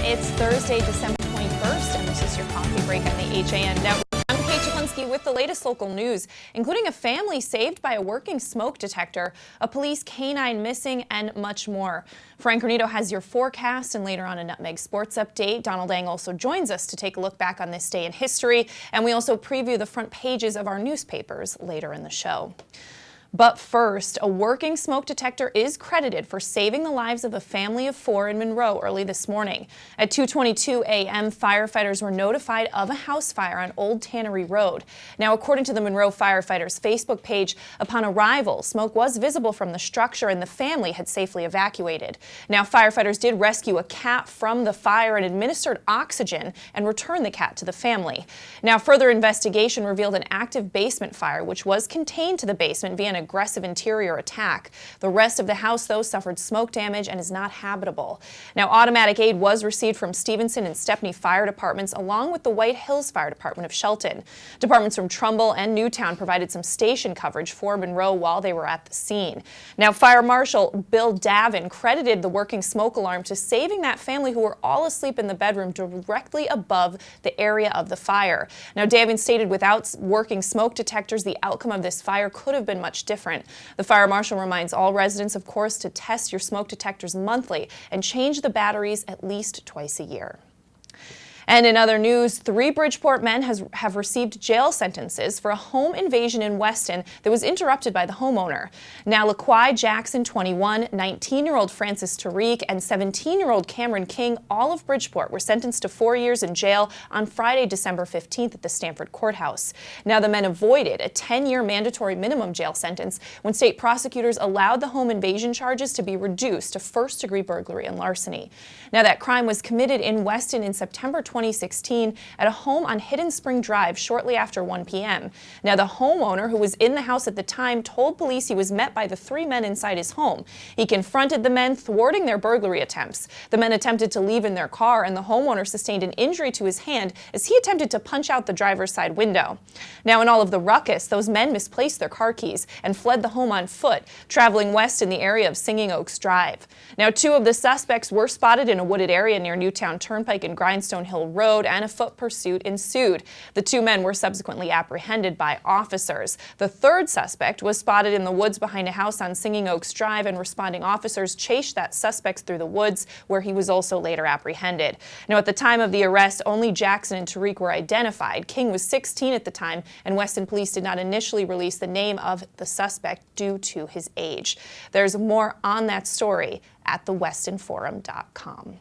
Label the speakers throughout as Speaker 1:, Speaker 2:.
Speaker 1: It's Thursday, December 21st, and this is your coffee break on the HAN Network. I'm Kate Czaplinski with the latest local news, including a family saved by a working smoke detector, a police canine missing, and much more. Frank Granito has your forecast, and later on a Nutmeg Sports Update. Donald Ang also joins us to take a look back on this day in history, and we also preview the front pages of our newspapers later in the show. But first, a working smoke detector is credited for saving the lives of a family of 4 in Monroe early this morning. At 2:22 a.m., firefighters were notified of a house fire on Old Tannery Road. Now, according to the Monroe firefighters' Facebook page, upon arrival, smoke was visible from the structure and the family had safely evacuated. Now, firefighters did rescue a cat from the fire and administered oxygen and returned the cat to the family. Now, further investigation revealed an active basement fire, which was contained to the basement via an aggressive interior attack. The rest of the house, though, suffered smoke damage and is not habitable. Now, automatic aid was received from Stevenson and Stepney fire departments, along with the White Hills Fire Department of Shelton. Departments from Trumbull and Newtown provided some station coverage for Monroe while they were at the scene. Now, Fire Marshal Bill Davin credited the working smoke alarm to saving that family who were all asleep in the bedroom directly above the area of the fire. Now, Davin stated without working smoke detectors, the outcome of this fire could have been much different. The fire marshal reminds all residents, of course, to test your smoke detectors monthly and change the batteries at least twice a year. And in other news, 3 Bridgeport men have received jail sentences for a home invasion in Weston that was interrupted by the homeowner. Now, LaQuai Jackson, 21, 19-year-old Francis Tariq, and 17-year-old Cameron King, all of Bridgeport, were sentenced to 4 years in jail on Friday, December 15th at the Stanford Courthouse. Now, the men avoided a 10-year mandatory minimum jail sentence when state prosecutors allowed the home invasion charges to be reduced to first-degree burglary and larceny. Now, that crime was committed in Weston in September 2016 at a home on Hidden Spring Drive shortly after 1 p.m. Now, the homeowner, who was in the house at the time, told police he was met by the 3 men inside his home. He confronted the men, thwarting their burglary attempts. The men attempted to leave in their car, and the homeowner sustained an injury to his hand as he attempted to punch out the driver's side window. Now, in all of the ruckus, those men misplaced their car keys and fled the home on foot, traveling west in the area of Singing Oaks Drive. Now, 2 of the suspects were spotted in a wooded area near Newtown Turnpike and Grindstone Hill Road, and a foot pursuit ensued. The 2 men were subsequently apprehended by officers. The 3rd suspect was spotted in the woods behind a house on Singing Oaks Drive, and responding officers chased that suspect through the woods, where he was also later apprehended. Now, at the time of the arrest, only Jackson and Tariq were identified. King was 16 at the time, and Weston police did not initially release the name of the suspect due to his age. There's more on that story at thewestonforum.com.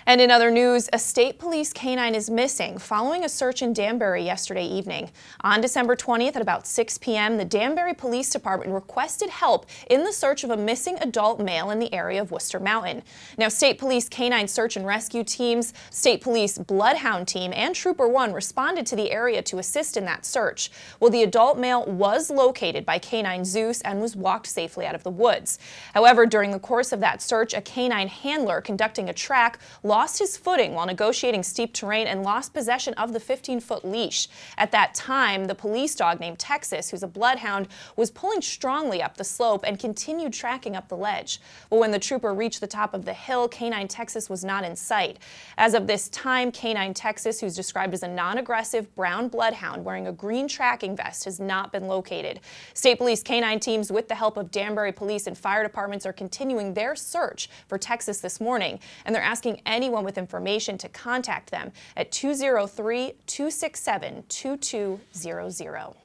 Speaker 1: And in other news, a state police canine is missing following a search in Danbury yesterday evening. On December 20th at about 6 p.m., the Danbury Police Department requested help in the search of a missing adult male in the area of Worcester Mountain. Now, state police canine search and rescue teams, state police bloodhound team, and Trooper 1 responded to the area to assist in that search. Well, the adult male was located by Canine Zeus and was walked safely out of the woods. However, during the course of that search, a canine handler conducting a track lost his footing while negotiating steep terrain and lost possession of the 15-foot leash. At that time, the police dog named Texas, who's a bloodhound, was pulling strongly up the slope and continued tracking up the ledge. Well, when the trooper reached the top of the hill, Canine Texas was not in sight. As of this time, Canine Texas, who's described as a non-aggressive brown bloodhound wearing a green tracking vest, has not been located. State police canine teams, with the help of Danbury police and fire departments, are continuing their search for Texas this morning, and they're asking anyone with information to contact them at 203-267-2200.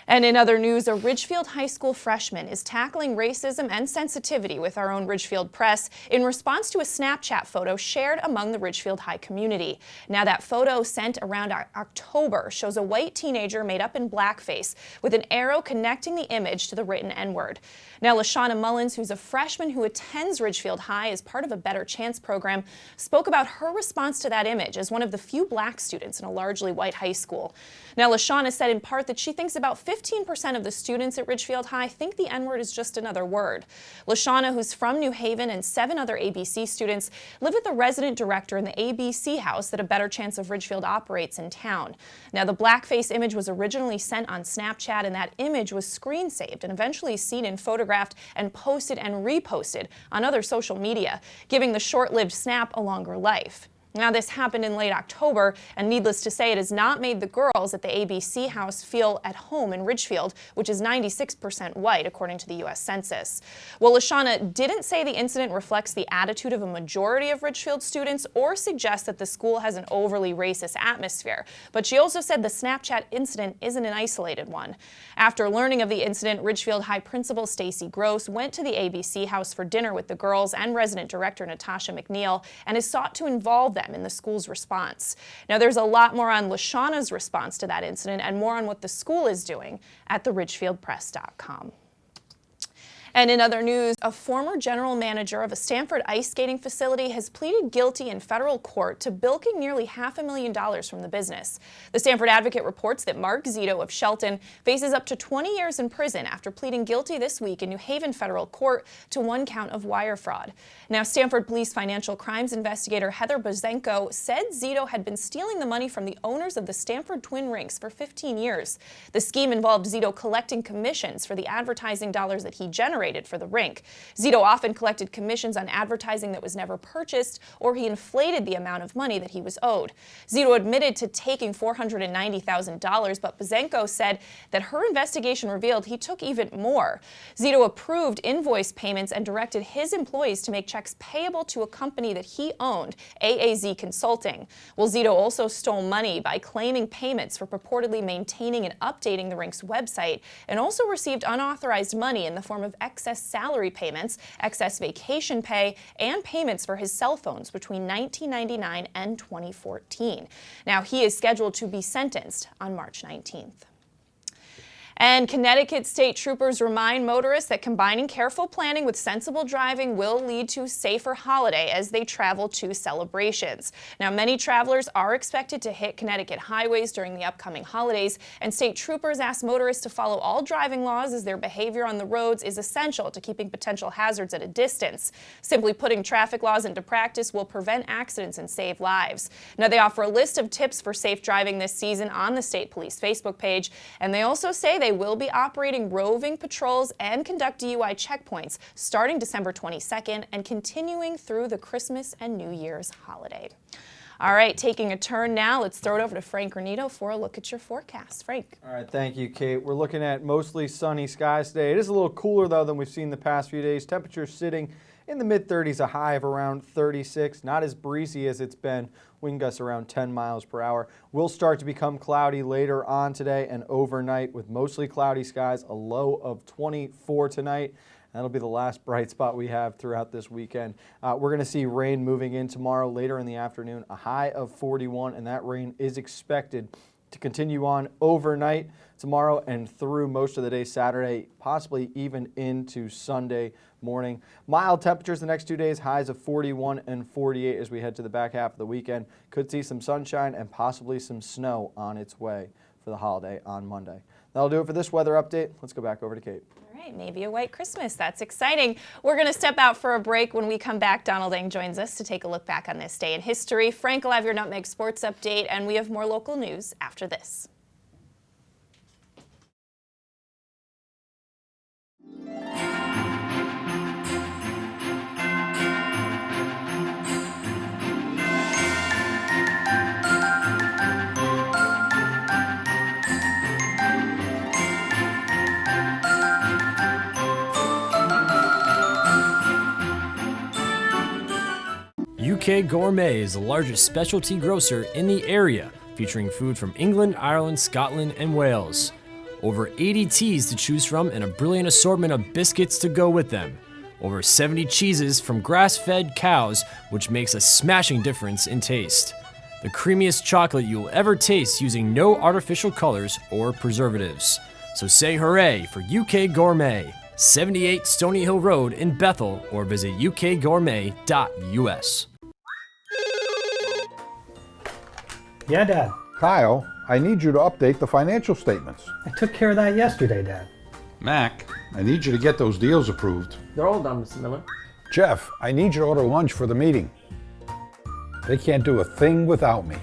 Speaker 1: And in other news, a Ridgefield High School freshman is tackling racism and sensitivity with our own Ridgefield Press in response to a Snapchat photo shared among the Ridgefield High community. Now, that photo sent around October shows a white teenager made up in blackface with an arrow connecting the image to the written N-word. Now, LaShawna Mullins, who's a freshman who attends Ridgefield High as part of a Better Chance program, spoke about her response to that image as one of the few black students in a largely white high school. Now, LaShawna said in part that she thinks about 50 15% of the students at Ridgefield High think the N-word is just another word. LaShawna, who's from New Haven, and 7 other ABC students live with the resident director in the ABC house that A Better Chance of Ridgefield operates in town. Now, the blackface image was originally sent on Snapchat, and that image was screen saved and eventually seen and photographed and posted and reposted on other social media, giving the short-lived snap a longer life. Now, this happened in late October, and needless to say, it has not made the girls at the ABC house feel at home in Ridgefield, which is 96% white, according to the U.S. Census. Well, LaShawna didn't say the incident reflects the attitude of a majority of Ridgefield students or suggests that the school has an overly racist atmosphere, but she also said the Snapchat incident isn't an isolated one. After learning of the incident, Ridgefield High Principal Stacy Gross went to the ABC house for dinner with the girls and resident director Natasha McNeil and has sought to involve them in the school's response. Now, there's a lot more on LaShawna's response to that incident and more on what the school is doing at theridgefieldpress.com. And in other news, a former general manager of a Stanford ice skating facility has pleaded guilty in federal court to bilking nearly $500,000 from the business. The Stanford Advocate reports that Mark Zito of Shelton faces up to 20 years in prison after pleading guilty this week in New Haven federal court to 1 count of wire fraud. Now, Stanford Police financial crimes investigator Heather Bozenko said Zito had been stealing the money from the owners of the Stanford Twin Rinks for 15 years. The scheme involved Zito collecting commissions for the advertising dollars that he generated for the rink. Zito often collected commissions on advertising that was never purchased, or he inflated the amount of money that he was owed. Zito admitted to taking $490,000, but Bozenko said that her investigation revealed he took even more. Zito approved invoice payments and directed his employees to make checks payable to a company that he owned, AAZ Consulting. Well, Zito also stole money by claiming payments for purportedly maintaining and updating the rink's website, and also received unauthorized money in the form of excess salary payments, excess vacation pay, and payments for his cell phones between 1999 and 2014. Now, he is scheduled to be sentenced on March 19th. And Connecticut state troopers remind motorists that combining careful planning with sensible driving will lead to a safer holiday as they travel to celebrations. Now, many travelers are expected to hit Connecticut highways during the upcoming holidays, and state troopers ask motorists to follow all driving laws as their behavior on the roads is essential to keeping potential hazards at a distance. Simply putting traffic laws into practice will prevent accidents and save lives. Now, they offer a list of tips for safe driving this season on the state police Facebook page, and they also say they will be operating roving patrols and conduct DUI checkpoints starting December 22nd and continuing through the Christmas and New Year's holiday. All right, taking a turn now, let's throw it over to Frank Granito for a look at your forecast. Frank.
Speaker 2: All right, thank you, Kate. We're looking at mostly sunny skies today. It is a little cooler, though, than we've seen the past few days. Temperatures sitting in the mid-30s, a high of around 36. Not as breezy as it's been. Wind gusts around 10 miles per hour. Will start to become cloudy later on today and overnight with mostly cloudy skies, a low of 24 tonight. That'll be the last bright spot we have throughout this weekend. We're going to see rain moving in tomorrow later in the afternoon, a high of 41, and that rain is expected to continue on overnight tomorrow and through most of the day Saturday, possibly even into Sunday morning. Mild temperatures the next 2 days, highs of 41 and 48 as we head to the back half of the weekend. Could see some sunshine and possibly some snow on its way for the holiday on Monday. That'll do it for this weather update. Let's go back over to Kate.
Speaker 1: All right, maybe a white Christmas. That's exciting. We're going to step out for a break. When we come back, Donald Eng joins us to take a look back on this day in history. Frank will have your Nutmeg Sports update, and we have more local news after this.
Speaker 3: UK Gourmet is the largest specialty grocer in the area, featuring food from England, Ireland, Scotland, and Wales. Over 80 teas to choose from and a brilliant assortment of biscuits to go with them. Over 70 cheeses from grass-fed cows, which makes a smashing difference in taste. The creamiest chocolate you'll ever taste using no artificial colors or preservatives. So say hooray for UK Gourmet, 78 Stony Hill Road in Bethel, or visit ukgourmet.us.
Speaker 4: Yeah, Dad. Kyle, I need you to update the financial statements.
Speaker 5: I took care of that yesterday, Dad.
Speaker 4: Mac, I need you to get those deals approved.
Speaker 6: They're all done, Mr. Miller.
Speaker 4: Jeff, I need you to order lunch for the meeting. They can't do a thing without me.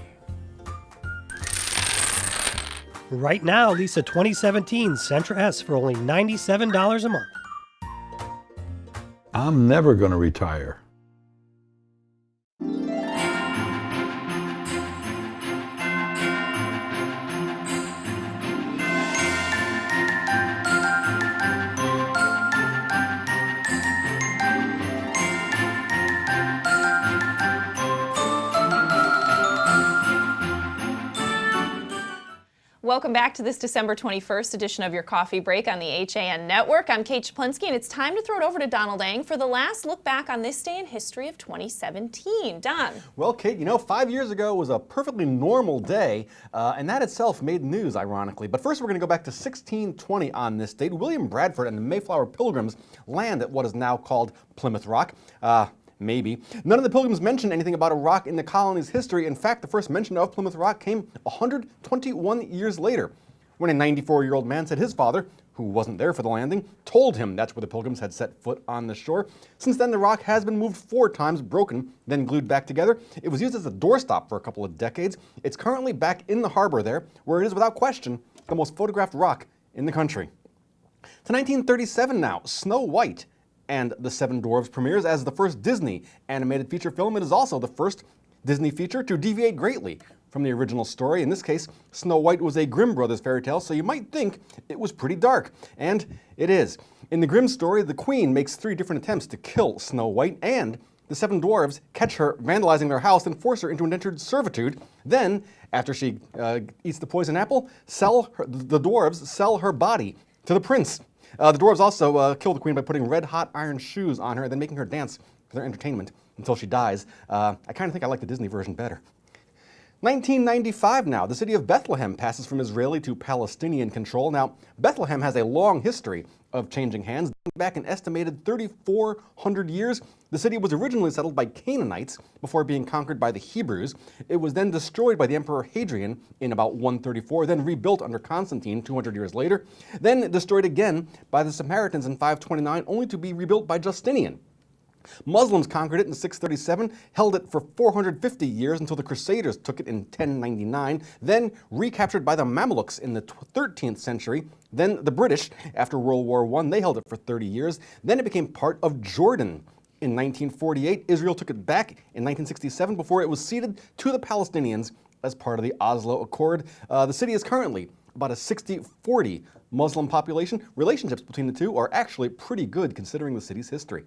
Speaker 5: Right now, lease a 2017 Sentra S for only $97 a month.
Speaker 4: I'm never going to retire.
Speaker 1: Welcome back to this December 21st edition of your Coffee Break on the HAN Network. I'm Kate Czaplinski, and it's time to throw it over to Donald Ang for the last look back on this day in history of 2017. Don.
Speaker 7: Well, Kate, 5 years ago was a perfectly normal day, and that itself made news, ironically. But first, we're going to go back to 1620 on this date. William Bradford and the Mayflower Pilgrims land at what is now called Plymouth Rock. Maybe. None of the Pilgrims mentioned anything about a rock in the colony's history. In fact, the first mention of Plymouth Rock came 121 years later, when a 94-year-old man said his father, who wasn't there for the landing, told him that's where the Pilgrims had set foot on the shore. Since then, the rock has been moved 4 times, broken, then glued back together. It was used as a doorstop for a couple of decades. It's currently back in the harbor there, where it is, without question, the most photographed rock in the country. To 1937 now, Snow White and the Seven Dwarfs premieres as the first Disney animated feature film. It is also the first Disney feature to deviate greatly from the original story. In this case, Snow White was a Grimm Brothers fairy tale, so you might think it was pretty dark. And it is. In the Grimm story, the Queen makes 3 different attempts to kill Snow White, and the 7 dwarves catch her vandalizing their house and force her into indentured servitude. Then, after she eats the poison apple, the dwarves sell her body to the prince. The dwarves also kill the Queen by putting red-hot iron shoes on her and then making her dance for their entertainment until she dies. I kind of think I like the Disney version better. 1995 now, the city of Bethlehem passes from Israeli to Palestinian control. Now, Bethlehem has a long history of changing hands. Back an estimated 3,400 years, the city was originally settled by Canaanites before being conquered by the Hebrews. It was then destroyed by the Emperor Hadrian in about 134, then rebuilt under Constantine 200 years later, then destroyed again by the Samaritans in 529, only to be rebuilt by Justinian. Muslims conquered it in 637, held it for 450 years until the Crusaders took it in 1099, then recaptured by the Mamelukes in the 13th century, then the British after World War I, they held it for 30 years, then it became part of Jordan. In 1948, Israel took it back in 1967 before it was ceded to the Palestinians as part of the Oslo Accord. The city is currently about a 60-40 Muslim population. Relationships between the two are actually pretty good considering the city's history.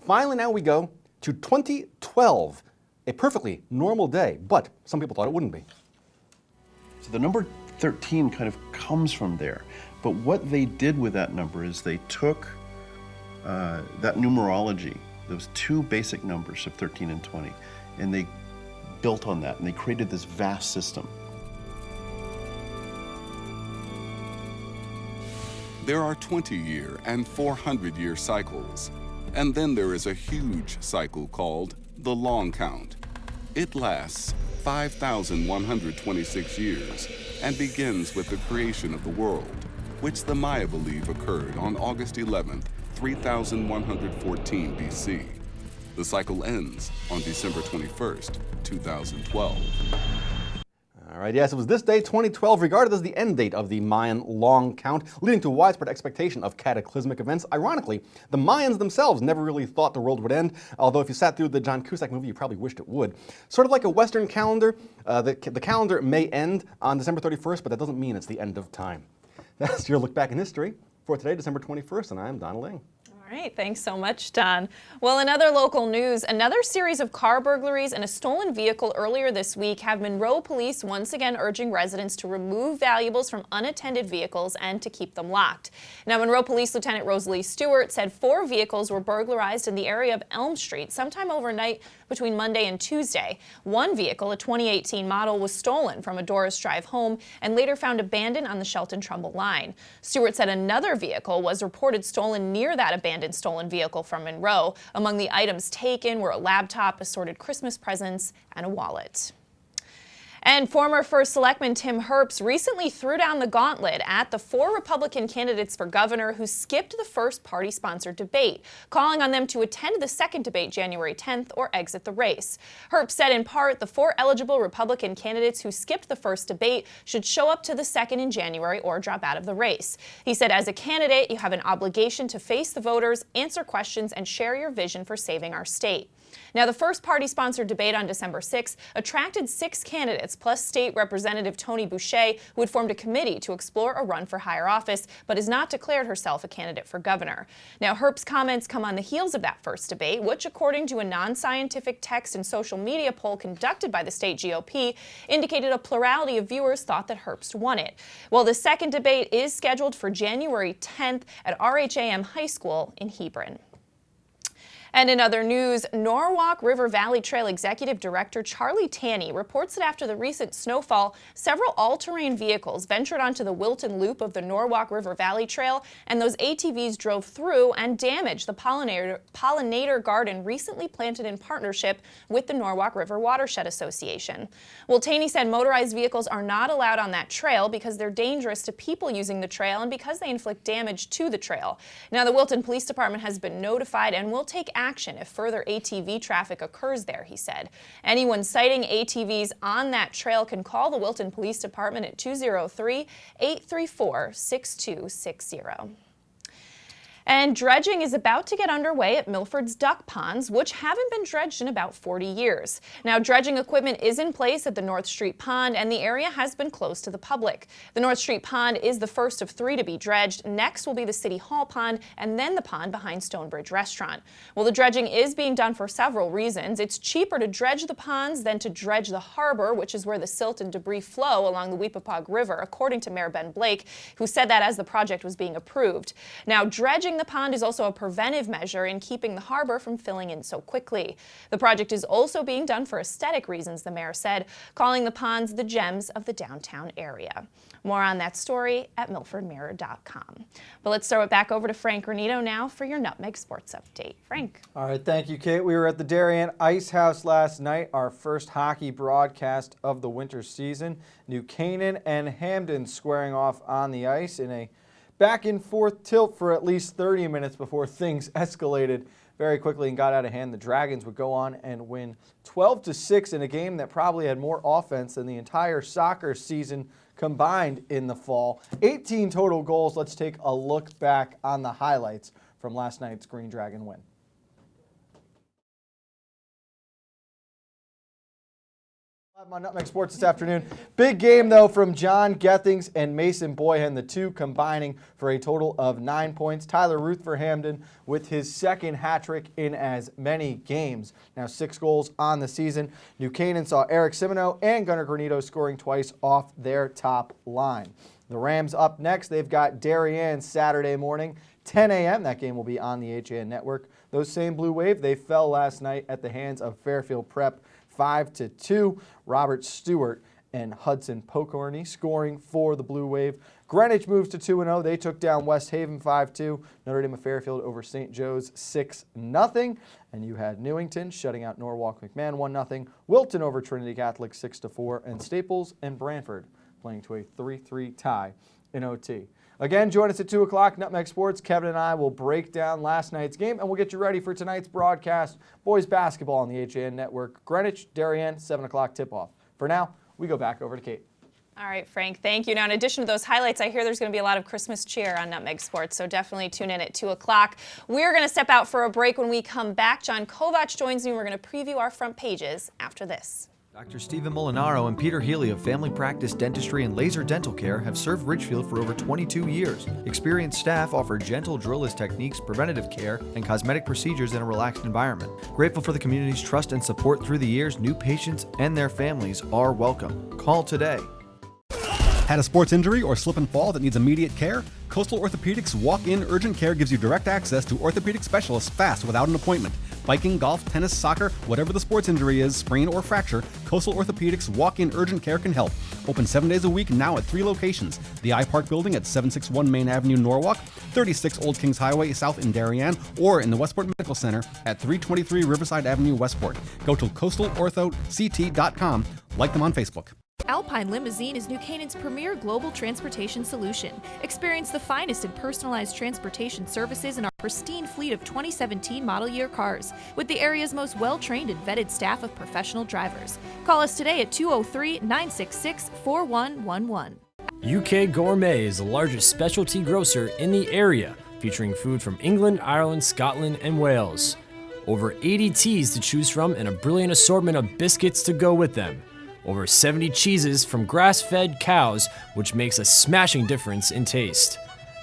Speaker 7: Finally, now we go to 2012, a perfectly normal day, but some people thought it wouldn't be.
Speaker 8: So the number 13 kind of comes from there. But what they did with that number is they took that numerology, those 2 basic numbers of 13 and 20, and they built on that, and they created this vast system.
Speaker 9: There are 20-year and 400-year cycles. And then there is a huge cycle called the long count. It lasts 5,126 years and begins with the creation of the world, which the Maya believe occurred on August 11th, 3114 BC. The cycle ends on December 21st, 2012.
Speaker 7: All right, yes, it was this day, 2012, regarded as the end date of the Mayan long count, leading to widespread expectation of cataclysmic events. Ironically, the Mayans themselves never really thought the world would end, although if you sat through the John Cusack movie, you probably wished it would. Sort of like a Western calendar, the calendar may end on December 31st, but that doesn't mean it's the end of time. That's your look back in history for today, December 21st, and I'm Donald Lang.
Speaker 1: All right, thanks so much, Don. Well, in other local news, another series of car burglaries and a stolen vehicle earlier this week have Monroe police once again urging residents to remove valuables from unattended vehicles and to keep them locked. Now, Monroe Police Lieutenant Rosalie Stewart said 4 vehicles were burglarized in the area of Elm Street sometime overnight between Monday and Tuesday. One vehicle, a 2018 model, was stolen from a Doris Drive home and later found abandoned on the Shelton-Trumbull line. Stewart said another vehicle was reported stolen near that abandoned stolen vehicle from Monroe. Among the items taken were a laptop, assorted Christmas presents, and a wallet. And former First Selectman Tim Herbst recently threw down the gauntlet at the 4 Republican candidates for governor who skipped the first party-sponsored debate, calling on them to attend the second debate January 10th or exit the race. Herbst said in part the 4 eligible Republican candidates who skipped the first debate should show up to the second in January or drop out of the race. He said as a candidate, you have an obligation to face the voters, answer questions, and share your vision for saving our state. Now, the first party-sponsored debate on December 6th attracted 6 candidates, plus State Representative Tony Boucher, who had formed a committee to explore a run for higher office, but has not declared herself a candidate for governor. Now, Herbst's comments come on the heels of that first debate, which, according to a non-scientific text and social media poll conducted by the state GOP, indicated a plurality of viewers thought that Herbst won it. Well, the second debate is scheduled for January 10th at RHAM High School in Hebron. And in other news, Norwalk River Valley Trail Executive Director Charlie Tanney reports that after the recent snowfall, several all-terrain vehicles ventured onto the Wilton Loop of the Norwalk River Valley Trail, and those ATVs drove through and damaged the pollinator garden recently planted in partnership with the Norwalk River Watershed Association. Well, Tanney said motorized vehicles are not allowed on that trail because they're dangerous to people using the trail and because they inflict damage to the trail. Now, the Wilton Police Department has been notified and will take action if further ATV traffic occurs there, he said. Anyone citing ATVs on that trail can call the Wilton Police Department at 203-834-6260. And dredging is about to get underway at Milford's duck ponds, which haven't been dredged in about 40 years. Now, dredging equipment is in place at the North Street Pond, and the area has been closed to the public. The North Street Pond is the first of 3 to be dredged. Next will be the City Hall Pond, and then the pond behind Stonebridge Restaurant. Well, the dredging is being done for several reasons. It's cheaper to dredge the ponds than to dredge the harbor, which is where the silt and debris flow along the Weepapaug River, according to Mayor Ben Blake, who said that as the project was being approved. Now, dredging the pond is also a preventive measure in keeping the harbor from filling in so quickly. The project is also being done for aesthetic reasons, the mayor said, calling the ponds the gems of the downtown area. More on that story at milfordmirror.com. But let's throw it back over to Frank Granito now for your Nutmeg Sports Update. Frank.
Speaker 2: All right, thank you, Kate. We were at the Darien Ice House last night, our first hockey broadcast of the winter season. New Canaan and Hamden squaring off on the ice in a back and forth tilt for at least 30 minutes before things escalated very quickly and got out of hand. The Dragons would go on and win 12-6 in a game that probably had more offense than the entire soccer season combined in the fall. 18 total goals. Let's take a look back on the highlights from last night's Green Dragon win. On Nutmeg Sports this afternoon. Big game, though, from John Gethings and Mason Boyhan, the two combining for a total of 9 points. Tyler Ruth for Hamden with his second hat trick in as many games. Now 6 goals on the season. New Canaan saw Eric Simoneau and Gunnar Granito scoring twice off their top line. The Rams up next. They've got Darien Saturday morning, 10 a.m. That game will be on the HAN network. Those same Blue Wave, they fell last night at the hands of Fairfield Prep 5-2. Robert Stewart and Hudson Pokorny scoring for the Blue Wave. Greenwich moves to 2-0. They took down West Haven 5-2. Notre Dame of Fairfield over St. Joe's 6-0. And you had Newington shutting out Norwalk McMahon 1-0. Wilton over Trinity Catholic 6-4. And Staples and Brantford playing to a 3-3 tie in OT. Again, join us at 2 o'clock, Nutmeg Sports. Kevin and I will break down last night's game, and we'll get you ready for tonight's broadcast. Boys basketball on the HAN network. Greenwich, Darien, 7 o'clock tip-off. For now, we go back over to Kate.
Speaker 1: All right, Frank, thank you. Now, in addition to those highlights, I hear there's going to be a lot of Christmas cheer on Nutmeg Sports, so definitely tune in at 2 o'clock. We're going to step out for a break. When we come back, John Kovach joins me. We're going to preview our front pages after this.
Speaker 6: Dr. Stephen Molinaro and Peter Healy of Family Practice Dentistry and Laser Dental Care have served Ridgefield for over 22 years. Experienced staff offer gentle drillless techniques, preventative care, and cosmetic procedures in a relaxed environment. Grateful for the community's trust and support through the years, new patients and their families are welcome. Call today.
Speaker 7: Had a sports injury or slip and fall that needs immediate care? Coastal Orthopedics Walk-In Urgent Care gives you direct access to orthopedic specialists fast without an appointment. Biking, golf, tennis, soccer, whatever the sports injury is, sprain or fracture, Coastal Orthopedics Walk-In Urgent Care can help. Open 7 days a week now at 3 locations. The iPark Building at 761 Main Avenue, Norwalk, 36 Old Kings Highway South in Darien, or in the Westport Medical Center at 323 Riverside Avenue, Westport. Go to coastalorthoct.com. Like them on Facebook.
Speaker 10: Alpine Limousine is New Canaan's premier global transportation solution. Experience the finest in personalized transportation services in our pristine fleet of 2017 model year cars, with the area's most well-trained and vetted staff of professional drivers. Call us today at 203-966-4111.
Speaker 3: UK Gourmet is the largest specialty grocer in the area, featuring food from England, Ireland, Scotland, and Wales. Over 80 teas to choose from and a brilliant assortment of biscuits to go with them. Over 70 cheeses from grass-fed cows, which makes a smashing difference in taste.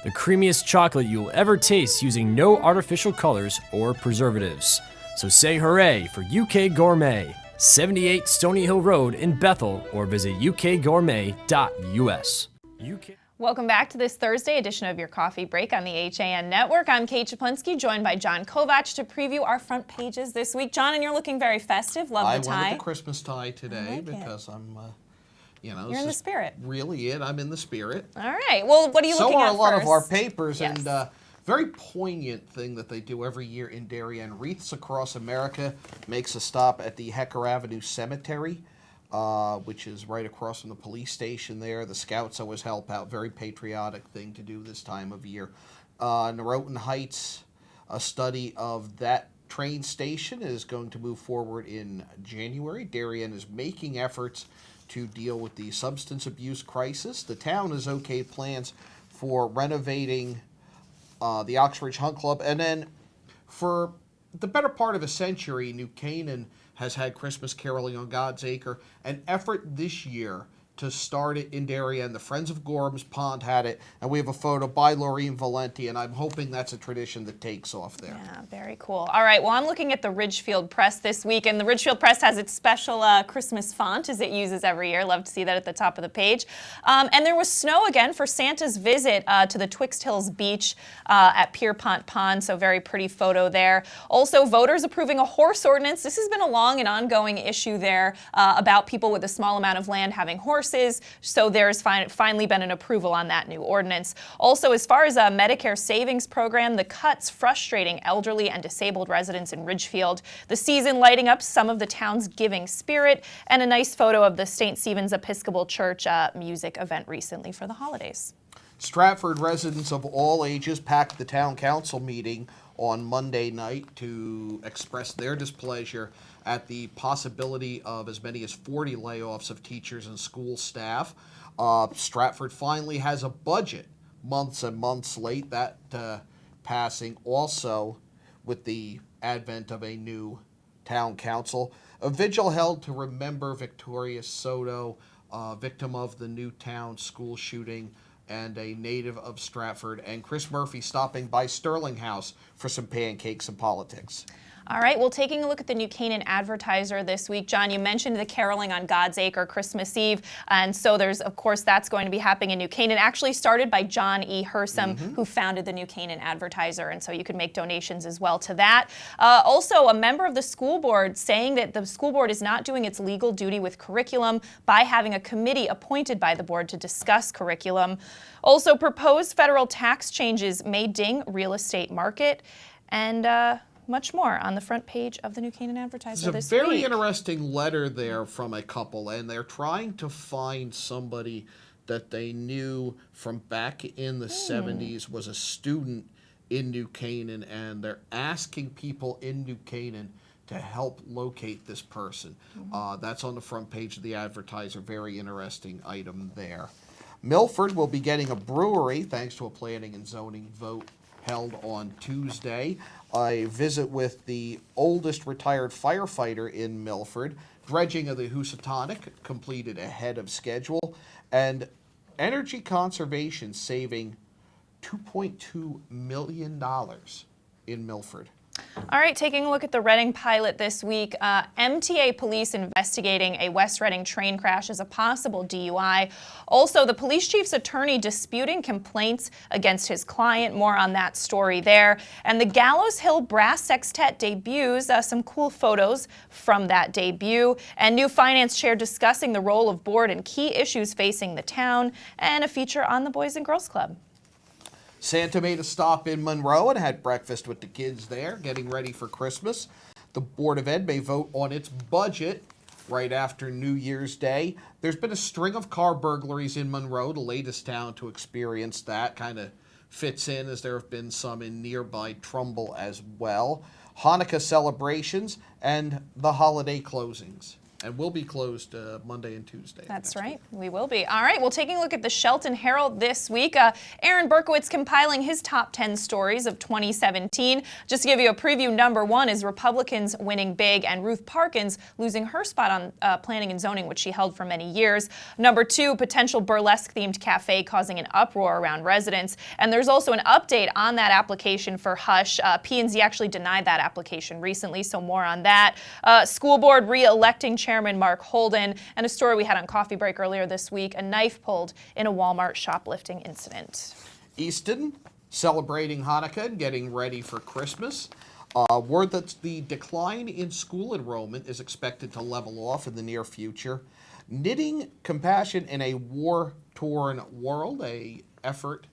Speaker 3: The creamiest chocolate you'll ever taste using no artificial colors or preservatives. So say hooray for UK Gourmet, 78 Stony Hill Road in Bethel, or visit ukgourmet.us.
Speaker 1: Welcome back to this Thursday edition of your Coffee Break on the HAN Network. I'm Kate Czaplinski, joined by John Kovac to preview our front pages this week. John, and you're looking very festive. Love the tie.
Speaker 11: I went with the Christmas tie today because I'm,
Speaker 1: you're in the spirit.
Speaker 11: Really it. I'm in the spirit.
Speaker 1: All right. Well, what are you looking at first?
Speaker 11: So are a lot of our papers,
Speaker 1: yes.
Speaker 11: and very poignant thing that they do every year in Darien. Wreaths Across America makes a stop at the Hecker Avenue Cemetery, which is right across from the police station there. The Scouts always help out. Very patriotic thing to do this time of year. Norotan Heights, a study of that train station is going to move forward in January. Darien is making efforts to deal with the substance abuse crisis. The town has okayed plans for renovating the Oxbridge Hunt Club. And then for the better part of a century, New Canaan has had Christmas caroling on God's Acre. An effort this year to start it in Darien. The Friends of Gorham's Pond had it, and we have a photo by Laureen Valenti, and I'm hoping that's a tradition that takes off there.
Speaker 1: Yeah, very cool. All right, well, I'm looking at the Ridgefield Press this week, and the Ridgefield Press has its special Christmas font, as it uses every year. Love to see that at the top of the page. And there was snow again for Santa's visit to the Twixt Hills Beach at Pierpont Pond, so very pretty photo there. Also, voters approving a horse ordinance. This has been a long and ongoing issue there about people with a small amount of land having horses. So there's finally been an approval on that new ordinance. Also, as far as a Medicare savings program, the cuts frustrating elderly and disabled residents in Ridgefield. The season lighting up some of the town's giving spirit, and a nice photo of the St. Stephen's Episcopal Church music event recently for the holidays.
Speaker 11: Stratford residents of all ages packed the town council meeting on Monday night to express their displeasure at the possibility of as many as 40 layoffs of teachers and school staff. Stratford finally has a budget, months and months late, that passing also with the advent of a new town council. A vigil held to remember Victoria Soto, victim of the Newtown school shooting and a native of Stratford, and Chris Murphy stopping by Sterling House for some pancakes and politics.
Speaker 1: All right, well, taking a look at the New Canaan Advertiser this week, John, you mentioned the caroling on God's Acre Christmas Eve, and so there's, of course, that's going to be happening in New Canaan, actually started by John E. Hersom, who founded the New Canaan Advertiser, and so you can make donations as well to that. Also, a member of the school board saying that the school board is not doing its legal duty with curriculum by having a committee appointed by the board to discuss curriculum. Also, proposed federal tax changes may ding real estate market, and much more on the front page of the New Canaan Advertiser this week.
Speaker 11: There's a very interesting letter there from a couple, and they're trying to find somebody that they knew from back in the 70s, was a student in New Canaan, and they're asking people in New Canaan to help locate this person. That's on the front page of the Advertiser. Very interesting item there. Milford will be getting a brewery thanks to a planning and zoning vote held on Tuesday. A visit with the oldest retired firefighter in Milford. Dredging of the Housatonic completed ahead of schedule. And energy conservation saving $2.2 million in Milford.
Speaker 1: All right, taking a look at the Reading pilot this week, MTA police investigating a West Reading train crash as a possible DUI. Also, the police chief's attorney disputing complaints against his client. More on that story there. And the Gallows Hill Brass Sextet debuts, some cool photos from that debut. And new finance chair discussing the role of board and key issues facing the town. And a feature on the Boys and Girls Club.
Speaker 11: Santa made a stop in Monroe and had breakfast with the kids there, getting ready for Christmas. The Board of Ed may vote on its budget right after New Year's Day. There's been a string of car burglaries in Monroe, the latest town to experience that. Kind of fits in as there have been some in nearby Trumbull as well. Hanukkah celebrations and the holiday closings. And we'll be closed Monday and Tuesday.
Speaker 1: That's right. We will be. All right. Well, taking a look at the Shelton Herald this week, Aaron Berkowitz compiling his top 10 stories of 2017. Just to give you a preview, number one is Republicans winning big and Ruth Parkins losing her spot on planning and zoning, which she held for many years. Number two, potential burlesque-themed cafe causing an uproar around residents. And there's also an update on that application for Hush. P&Z actually denied that application recently, so more on that. School board re-electing Chairman Mark Holden, and a story we had on Coffee Break earlier this week, a knife pulled in a Walmart shoplifting incident.
Speaker 11: Easton celebrating Hanukkah and getting ready for Christmas. Word that the decline in school enrollment is expected to level off in the near future. Knitting compassion in a war-torn world, a effort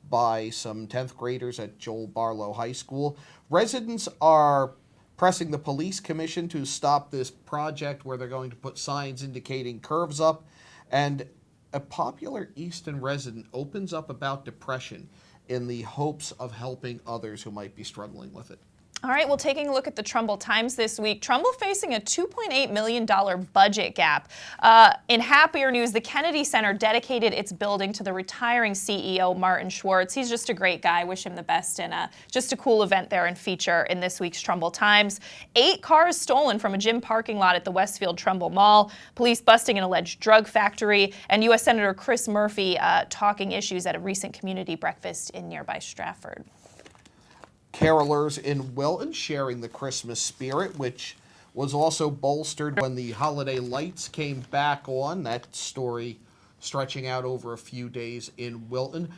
Speaker 11: by some 10th graders at Joel Barlow High School. Residents are pressing the police commission to stop this project where they're going to put signs indicating curves up. And a popular Easton resident opens up about depression in the hopes of helping others who might be struggling with it.
Speaker 1: All right, well, taking a look at the Trumbull Times this week, Trumbull facing a $2.8 million budget gap. In happier news, the Kennedy Center dedicated its building to the retiring CEO, Martin Schwartz. He's just a great guy. Wish him the best, and just a cool event there and feature in this week's Trumbull Times. 8 cars stolen from a gym parking lot at the Westfield Trumbull Mall. Police busting an alleged drug factory, and U.S. Senator Chris Murphy talking issues at a recent community breakfast in nearby Stratford.
Speaker 11: Carolers in Wilton sharing the Christmas spirit, which was also bolstered when the holiday lights came back on. That story stretching out over a few days in Wilton.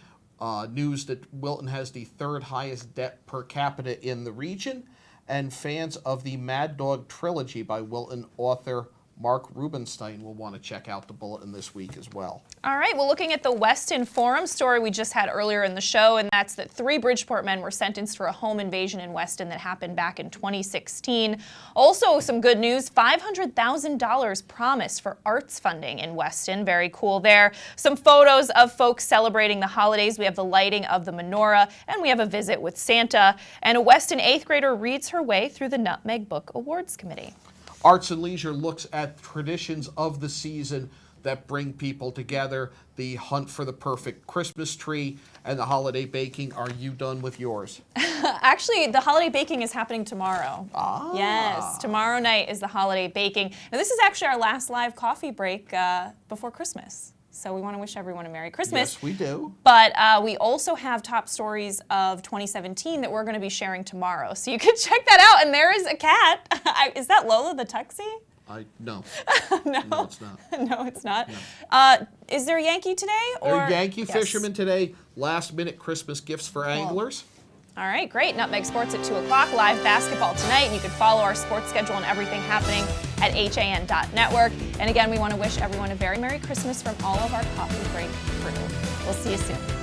Speaker 11: News that Wilton has the 3rd highest debt per capita in the region. And fans of the Mad Dog trilogy by Wilton author Mark Rubenstein will want to check out the bulletin this week as well.
Speaker 1: All right, well, looking at the Weston Forum story we just had earlier in the show, and that's that 3 Bridgeport men were sentenced for a home invasion in Weston that happened back in 2016. Also, some good news, $500,000 promised for arts funding in Weston. Very cool there. Some photos of folks celebrating the holidays. We have the lighting of the menorah, and we have a visit with Santa. And a Weston 8th grader reads her way through the Nutmeg Book Awards Committee.
Speaker 11: Arts and Leisure looks at traditions of the season that bring people together. The hunt for the perfect Christmas tree and the holiday baking. Are you done with yours?
Speaker 1: Actually, the holiday baking is happening tomorrow.
Speaker 11: Ah.
Speaker 1: Yes, tomorrow night is the holiday baking. Now, this is actually our last live coffee break before Christmas. So we want to wish everyone a Merry Christmas.
Speaker 11: Yes, we do.
Speaker 1: But we also have top stories of 2017 that we're going to be sharing tomorrow. So you can check that out. And there is a cat. Is that Lola the Tuxie?
Speaker 11: No.
Speaker 1: No.
Speaker 11: No, it's not.
Speaker 1: No, it's not.
Speaker 11: No.
Speaker 1: Is there a Yankee today?
Speaker 11: There are Yankee
Speaker 1: Yes.
Speaker 11: fishermen today. Last minute Christmas gifts for anglers.
Speaker 1: All right, great. Nutmeg Sports at 2 o'clock, live basketball tonight. And you can follow our sports schedule and everything happening at HAN.network. And again, we want to wish everyone a very Merry Christmas from all of our Coffee Break crew. We'll see you soon.